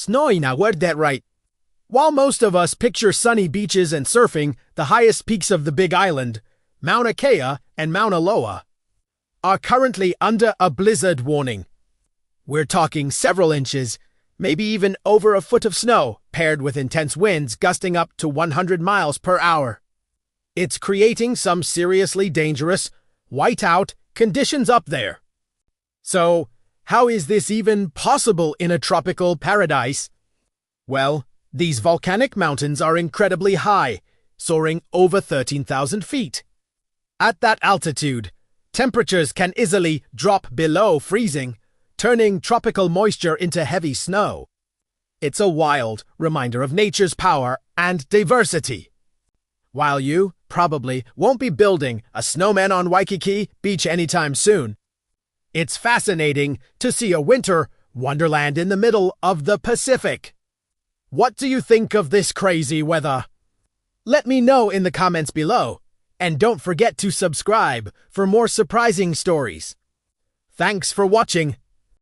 Snowy now, word that right. While most of us picture sunny beaches and surfing, the highest peaks of the Big Island, Mauna Kea and Mauna Loa, are currently under a blizzard warning. We're talking several inches, maybe even over a foot of snow, paired with intense winds gusting up to 100 miles per hour. It's creating some seriously dangerous, whiteout conditions up there. So, how is this even possible in a tropical paradise? Well, these volcanic mountains are incredibly high, soaring over 13,000 feet. At that altitude, temperatures can easily drop below freezing, turning tropical moisture into heavy snow. It's a wild reminder of nature's power and diversity. While you probably won't be building a snowman on Waikiki Beach anytime soon, it's fascinating to see a winter wonderland in the middle of the Pacific. What do you think of this crazy weather? Let me know in the comments below, and don't forget to subscribe for more surprising stories. Thanks for watching.